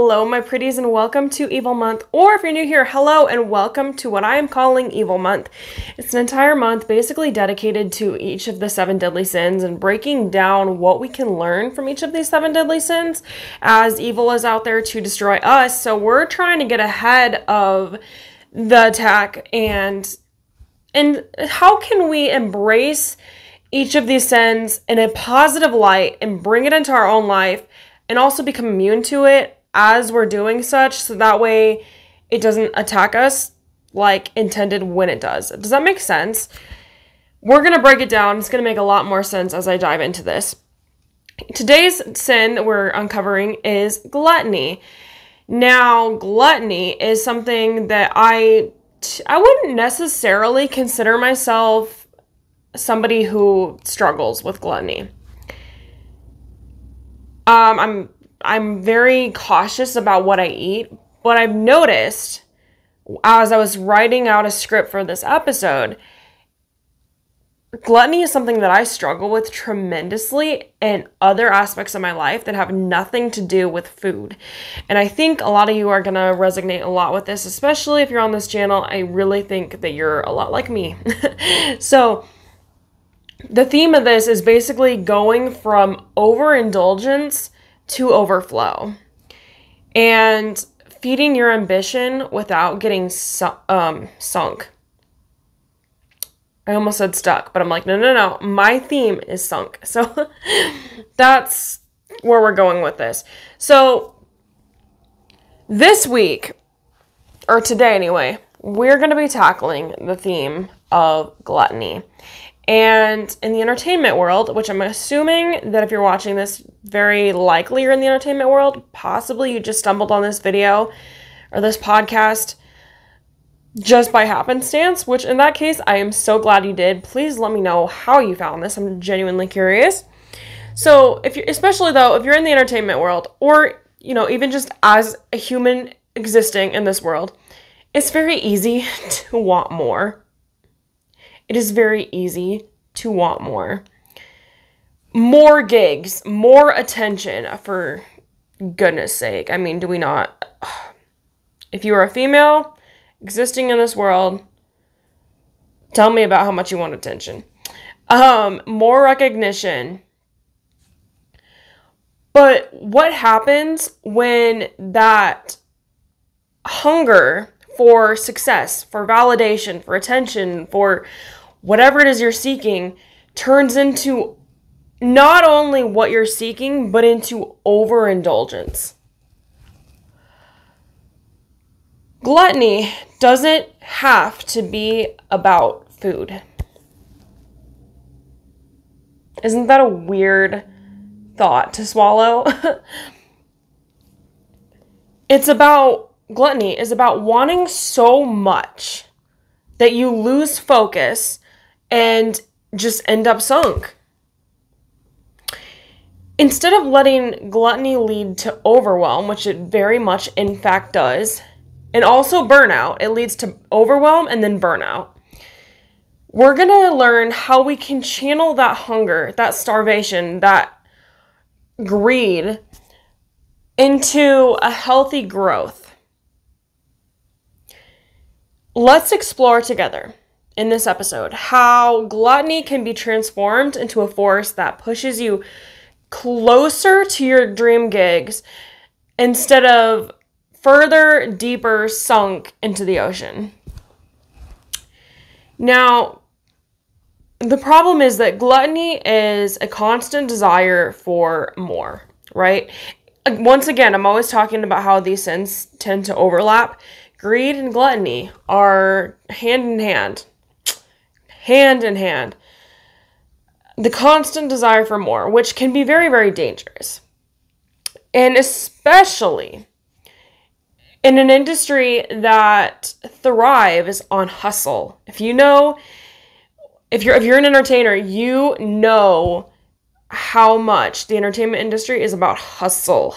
Hello, my pretties, and welcome to Evil Month. Or if you're new here, hello and welcome to what I am calling Evil Month. It's an entire month basically dedicated to each of the 7 deadly sins and breaking down what we can learn from each of these 7 deadly sins, as evil is out there to destroy us. So we're trying to get ahead of the attack, and how can we embrace each of these sins in a positive light and bring it into our own life and also become immune to it as we're doing such, so that way it doesn't attack us like intended when it does. Does that make sense? We're going to break it down. It's going to make a lot more sense as I dive into this. Today's sin that we're uncovering is gluttony. Now, gluttony is something that I wouldn't necessarily consider myself somebody who struggles with gluttony. I'm very cautious about what I eat, but I've noticed as I was writing out a script for this episode, gluttony is something that I struggle with tremendously in other aspects of my life that have nothing to do with food. And I think a lot of you are going to resonate a lot with this, especially if you're on this channel. I really think that you're a lot like me. So the theme of this is basically going from overindulgence to overflow and feeding your ambition without getting sunk. I almost said stuck, but I'm like, no. My theme is sunk. So that's where we're going with this. So this week, or today anyway, we're going to be tackling the theme of gluttony. And in the entertainment world, which I'm assuming that if you're watching this, very likely you're in the entertainment world, possibly you just stumbled on this video or this podcast just by happenstance, which in that case, I am so glad you did. Please let me know how you found this. I'm genuinely curious. So especially though, if you're in the entertainment world, or, even just as a human existing in this world, it's very easy to want more. It is very easy to want more. More gigs, more attention, for goodness sake. I mean, do we not? If you are a female existing in this world, tell me about how much you want attention. More recognition. But what happens when that hunger for success, for validation, for attention, for whatever it is you're seeking, turns into not only what you're seeking, but into overindulgence? Gluttony doesn't have to be about food. Isn't that a weird thought to swallow? Gluttony is about wanting so much that you lose focus and just end up sunk. Instead of letting gluttony lead to overwhelm, which it very much in fact does, and also burnout, it leads to overwhelm and then burnout. We're going to learn how we can channel that hunger, that starvation, that greed into a healthy growth. Let's explore together in this episode how gluttony can be transformed into a force that pushes you closer to your dream gigs instead of further, deeper sunk into the ocean. Now, the problem is that gluttony is a constant desire for more, right? Once again, I'm always talking about how these sins tend to overlap. Greed and gluttony are hand in hand. Hand in hand. The constant desire for more, which can be very, very dangerous. And especially in an industry that thrives on hustle. If you're an entertainer, you know how much the entertainment industry is about hustling.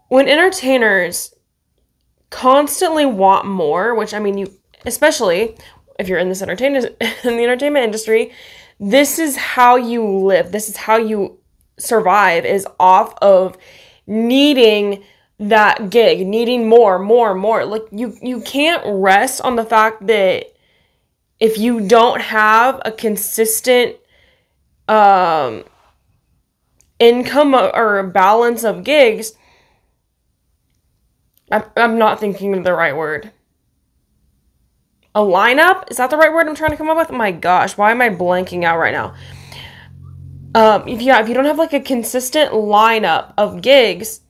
When entertainers constantly want more, which especially if you're in the entertainment industry, this is how you live. This is how you survive, is off of needing that gig, needing more. Like, you can't rest on the fact that if you don't have a consistent income or balance of gigs, I'm not thinking of the right word. A lineup? Is that the right word I'm trying to come up with? Oh my gosh, why am I blanking out right now? If you don't have like a consistent lineup of gigs,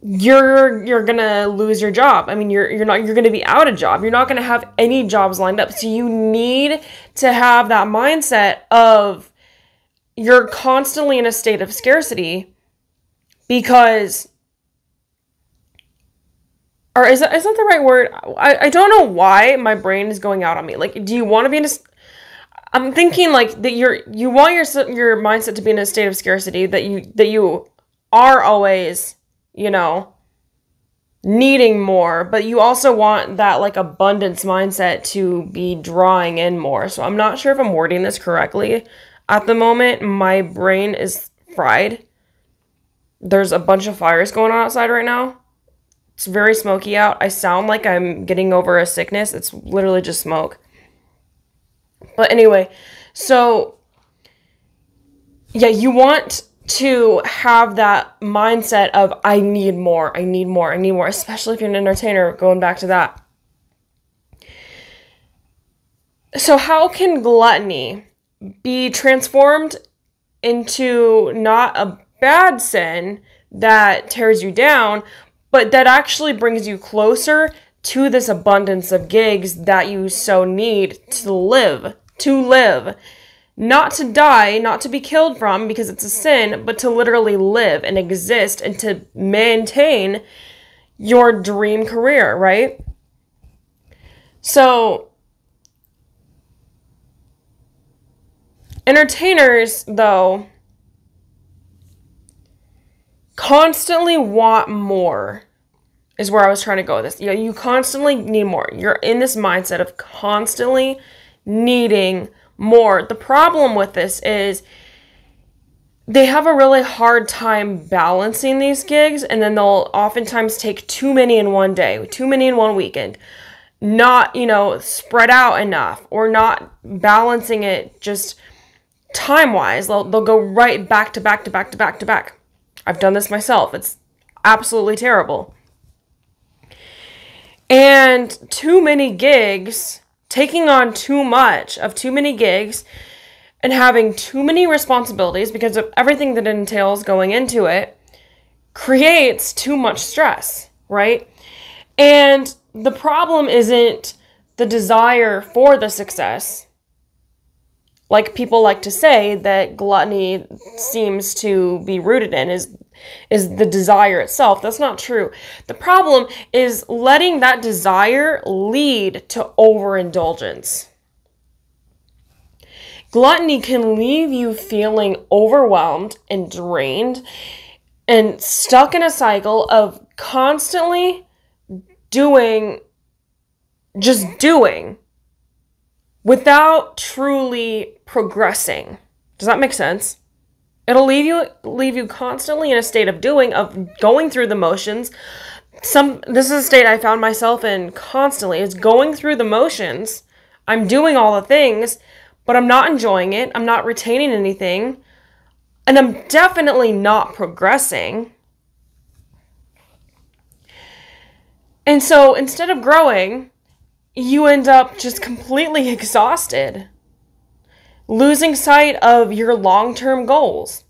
you're gonna lose your job. I mean, you're gonna be out of job. You're not gonna have any jobs lined up. So you need to have that mindset of you're constantly in a state of scarcity, because, or is that the right word? I don't know why my brain is going out on me. Like, do you want to be in a, I'm thinking like that you want your mindset to be in a state of scarcity, that you are always, needing more, but you also want that like abundance mindset to be drawing in more. So I'm not sure if I'm wording this correctly. At the moment, my brain is fried. There's a bunch of fires going on outside right now. It's very smoky out. I sound like I'm getting over a sickness. It's literally just smoke. But anyway, so yeah, you want to have that mindset of I need more, especially if you're an entertainer, going back to that. So how can gluttony be transformed into not a bad sin that tears you down, but that actually brings you closer to this abundance of gigs that you so need to live, not to die, not to be killed from because it's a sin, but to literally live and exist and to maintain your dream career, right? So, entertainers, though, constantly want more, is where I was trying to go with this. You constantly need more. You're in this mindset of constantly needing more. The problem with this is they have a really hard time balancing these gigs, and then they'll oftentimes take too many in one day, too many in one weekend, not, spread out enough, or not balancing it just time-wise. They'll go right back to back to back to back to back. I've done this myself. It's absolutely terrible. And too many gigs, taking on too many gigs, and having too many responsibilities because of everything that entails going into it, creates too much stress, right? And the problem isn't the desire for the success. Like people like to say that gluttony seems to be rooted in is the desire itself. That's not true. The problem is letting that desire lead to overindulgence. Gluttony can leave you feeling overwhelmed and drained and stuck in a cycle of constantly just doing without truly progressing. Does that make sense? It'll leave you constantly in a state of doing, of going through the motions. This is a state I found myself in constantly, is going through the motions. I'm doing all the things, but I'm not enjoying it. I'm not retaining anything. And I'm definitely not progressing. And so instead of growing, you end up just completely exhausted, losing sight of your long-term goals.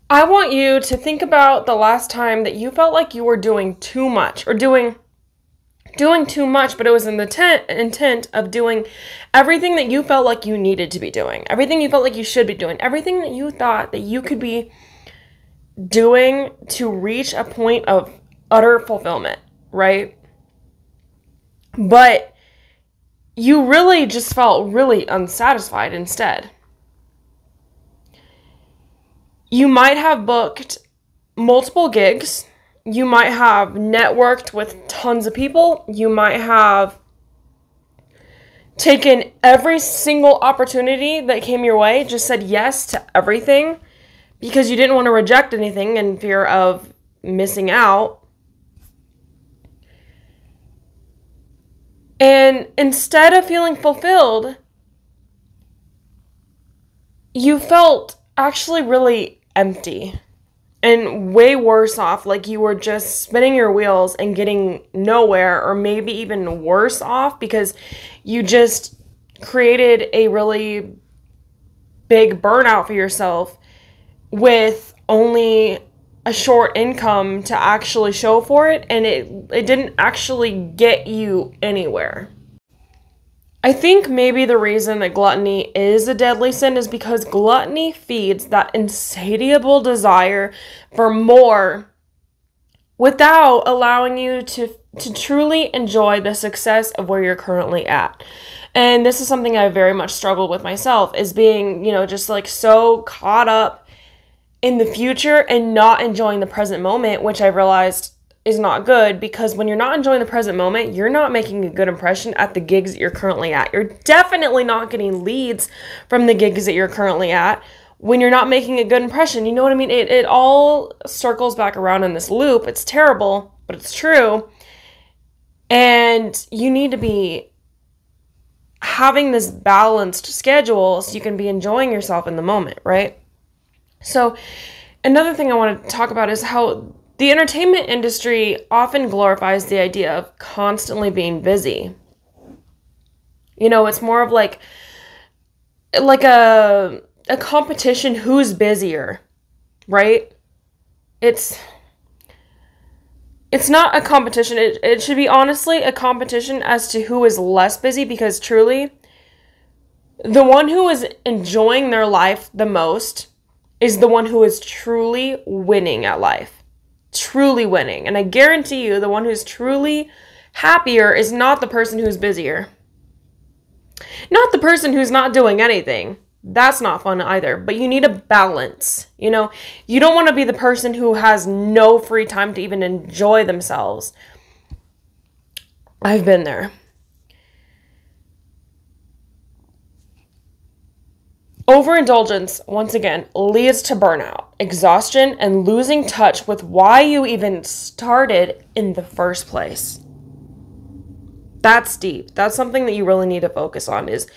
I want you to think about the last time that you felt like you were doing too much, or doing too much, but it was in the intent of doing everything that you felt like you needed to be doing, everything you felt like you should be doing, everything that you thought that you could be doing to reach a point of utter fulfillment, right? But you really just felt really unsatisfied instead. You might have booked multiple gigs. You might have networked with tons of people. You might have taken every single opportunity that came your way, just said yes to everything, because you didn't want to reject anything in fear of missing out. And instead of feeling fulfilled, you felt actually really empty and way worse off, like you were just spinning your wheels and getting nowhere, or maybe even worse off because you just created a really big burnout for yourself with only a short income to actually show for it, and it didn't actually get you anywhere. I think maybe the reason that gluttony is a deadly sin is because gluttony feeds that insatiable desire for more without allowing you to truly enjoy the success of where you're currently at. And this is something I very much struggled with myself, is being, just like so caught up in the future and not enjoying the present moment, which I realized is not good, because when you're not enjoying the present moment, you're not making a good impression at the gigs that you're currently at. You're definitely not getting leads from the gigs that you're currently at when you're not making a good impression. You know what I mean? It all circles back around in this loop. It's terrible, but it's true. And you need to be having this balanced schedule so you can be enjoying yourself in the moment, right? So another thing I want to talk about is how the entertainment industry often glorifies the idea of constantly being busy. It's more of like a competition, who's busier, right? It's not a competition. It should be honestly a competition as to who is less busy, because truly, the one who is enjoying their life the most is the one who is truly winning at life. Truly winning. And I guarantee you, the one who's truly happier is not the person who's busier. Not the person who's not doing anything. That's not fun either. But you need a balance. You don't want to be the person who has no free time to even enjoy themselves. I've been there. Overindulgence, once again, leads to burnout, exhaustion, and losing touch with why you even started in the first place. That's deep. That's something that you really need to focus on, is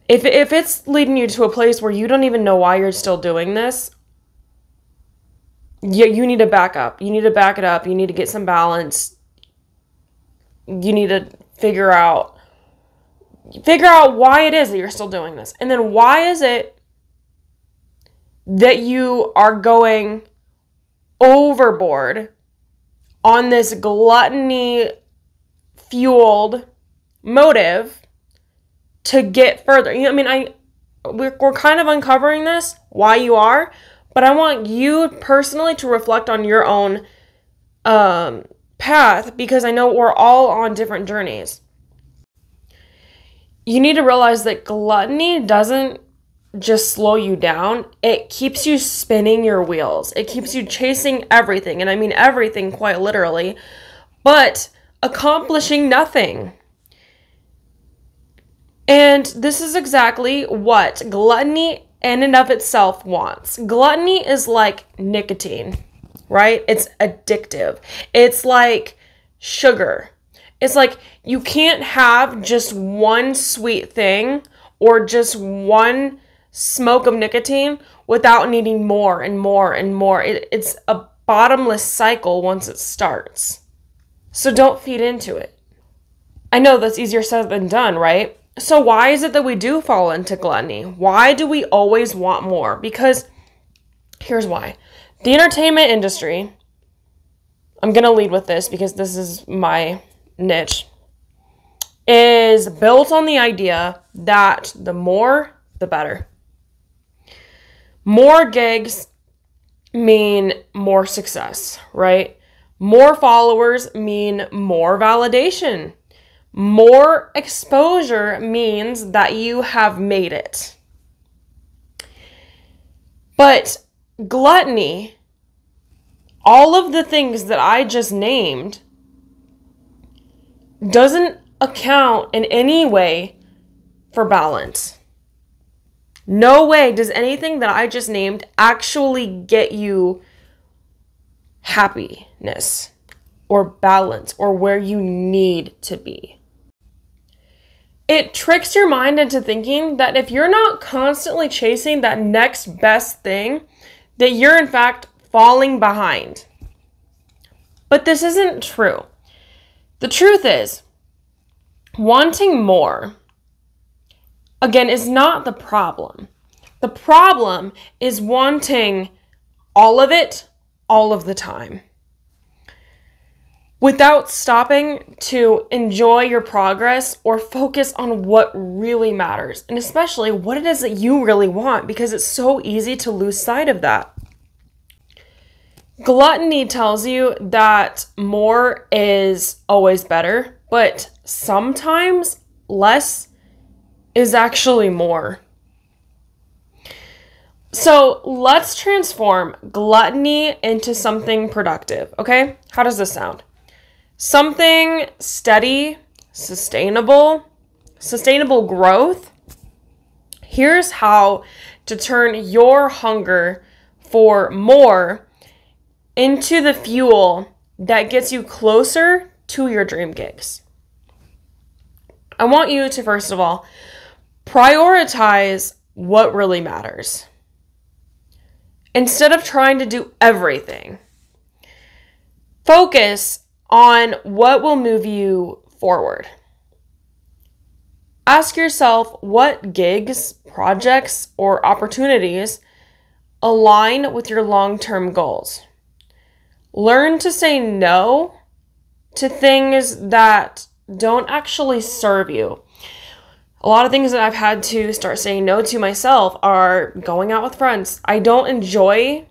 if it's leading you to a place where you don't even know why you're still doing this, you need to back up. You need to back it up. You need to get some balance. You need to figure out why it is that you're still doing this. And then why is it that you are going overboard on this gluttony fueled motive to get further? We're kind of uncovering this, why you are, but I want you personally to reflect on your own path, because I know we're all on different journeys. You need to realize that gluttony doesn't just slow you down. It keeps you spinning your wheels. It keeps you chasing everything. And I mean everything quite literally, but accomplishing nothing. And this is exactly what gluttony in and of itself wants. Gluttony is like nicotine, right? It's addictive. It's like sugar. It's like you can't have just one sweet thing or just one smoke of nicotine without needing more and more and more. It's a bottomless cycle once it starts. So don't feed into it. I know that's easier said than done, right? So why is it that we do fall into gluttony? Why do we always want more? Because here's why. The entertainment industry, I'm going to lead with this because this is my niche, is built on the idea that the more, the better. More gigs mean more success, right? More followers mean more validation. More exposure means that you have made it. But gluttony, all of the things that I just named, doesn't account in any way for balance. No way does anything that I just named actually get you happiness or balance or where you need to be. It tricks your mind into thinking that if you're not constantly chasing that next best thing, that you're in fact falling behind. But this isn't true. The truth is, wanting more, again, is not the problem. The problem is wanting all of it, all of the time, without stopping to enjoy your progress or focus on what really matters, and especially what it is that you really want, because it's so easy to lose sight of that. Gluttony tells you that more is always better, but sometimes less is actually more. So let's transform gluttony into something productive, okay? How does this sound? Something steady, sustainable growth. Here's how to turn your hunger for more into the fuel that gets you closer to your dream gigs. I want you to, first of all, prioritize what really matters. Instead of trying to do everything, focus on what will move you forward. Ask yourself what gigs, projects, or opportunities align with your long-term goals. Learn to say no to things that don't actually serve you. A lot of things that I've had to start saying no to myself are going out with friends. I don't enjoy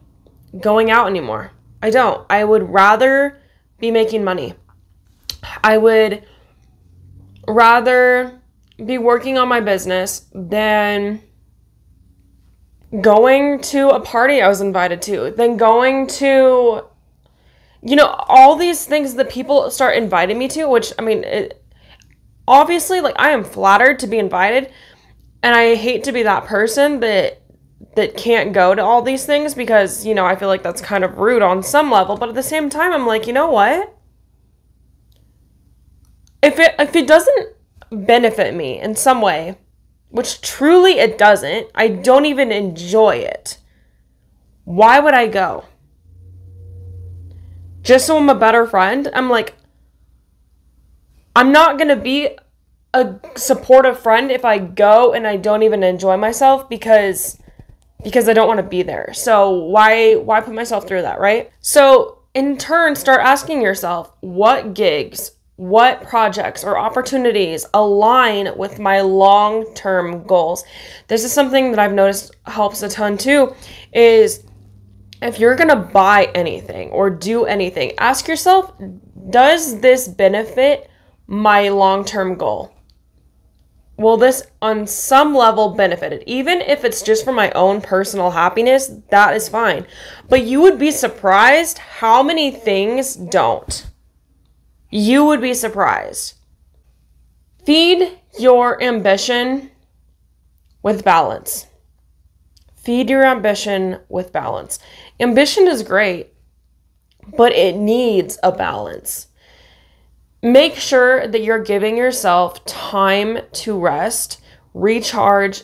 going out anymore. I don't. I would rather be making money. I would rather be working on my business than going to a party I was invited to, than going to, all these things that people start inviting me to, which, obviously, I am flattered to be invited, and I hate to be that person that can't go to all these things because, I feel like that's kind of rude on some level, but at the same time, I'm like, you know what? If it doesn't benefit me in some way, which truly it doesn't, I don't even enjoy it, why would I go? Just so I'm a better friend? I'm not going to be a supportive friend if I go and I don't even enjoy myself because I don't want to be there. So why put myself through that, right? So in turn, start asking yourself, what gigs, what projects or opportunities align with my long-term goals? This is something that I've noticed helps a ton too, is if you're going to buy anything or do anything, ask yourself, does this benefit my long-term goal? Will this on some level benefit it? Even if it's just for my own personal happiness, that is fine. But you would be surprised how many things don't. You would be surprised. Feed your ambition with balance. Feed your ambition with balance. Ambition is great, but it needs a balance. Make sure that you're giving yourself time to rest, recharge,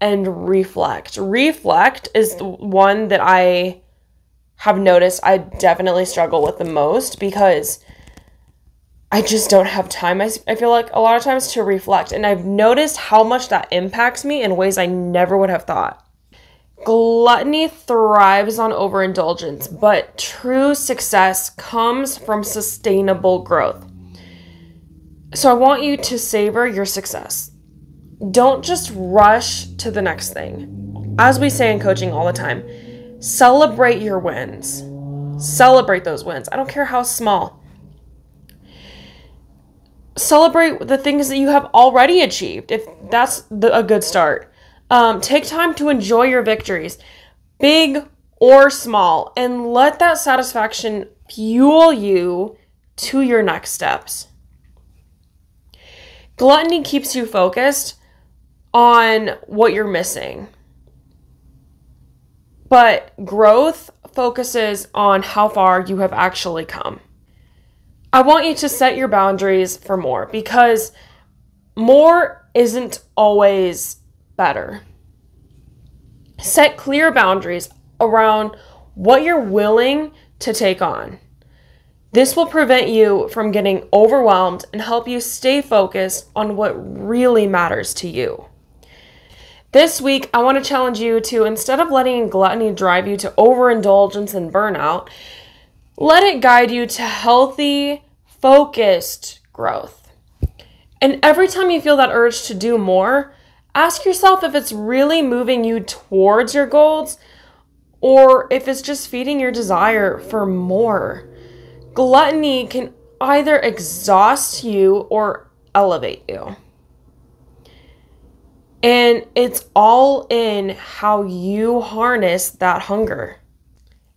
and reflect. Reflect is the one that I have noticed I definitely struggle with the most because I just don't have time, I feel like, a lot of times to reflect. And I've noticed how much that impacts me in ways I never would have thought. Gluttony thrives on overindulgence, but true success comes from sustainable growth. So I want you to savor your success. Don't just rush to the next thing. As we say in coaching all the time, celebrate your wins. Celebrate those wins. I don't care how small. Celebrate the things that you have already achieved, if that's a good start. Take time to enjoy your victories, big or small, and let that satisfaction fuel you to your next steps. Gluttony keeps you focused on what you're missing. but growth focuses on how far you have actually come. I want you to set your boundaries for more, because more isn't always better. Set clear boundaries around what you're willing to take on. This will prevent you from getting overwhelmed and help you stay focused on what really matters to you. This week, I want to challenge you to, instead of letting gluttony drive you to overindulgence and burnout, let it guide you to healthy, focused growth. And every time you feel that urge to do more, ask yourself if it's really moving you towards your goals or if it's just feeding your desire for more. Gluttony can either exhaust you or elevate you. And it's all in how you harness that hunger.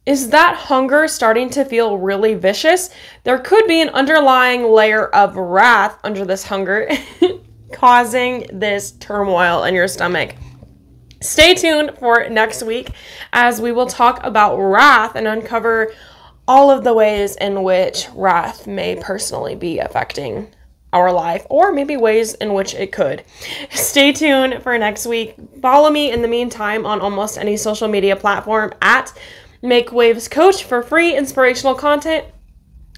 Is that hunger starting to feel really vicious? There could be an underlying layer of wrath under this hunger causing this turmoil in your stomach. Stay tuned for next week as we will talk about wrath and uncover all of the ways in which wrath may personally be affecting our life, or maybe ways in which it could. Stay tuned for next week. Follow me in the meantime on almost any social media platform at Make Waves Coach for free inspirational content.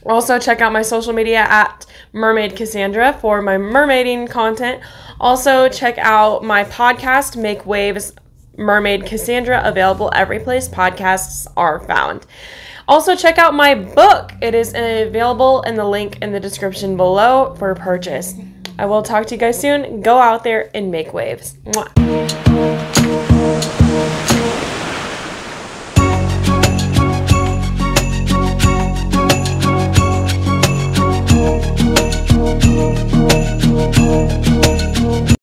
Also, check out my social media at Mermaid Kassandra for my mermaiding content. Also, check out my podcast, Make Waves Mermaid Kassandra, available every place podcasts are found. Also, check out my book. It is available in the link in the description below for purchase. I will talk to you guys soon. Go out there and make waves. Mwah.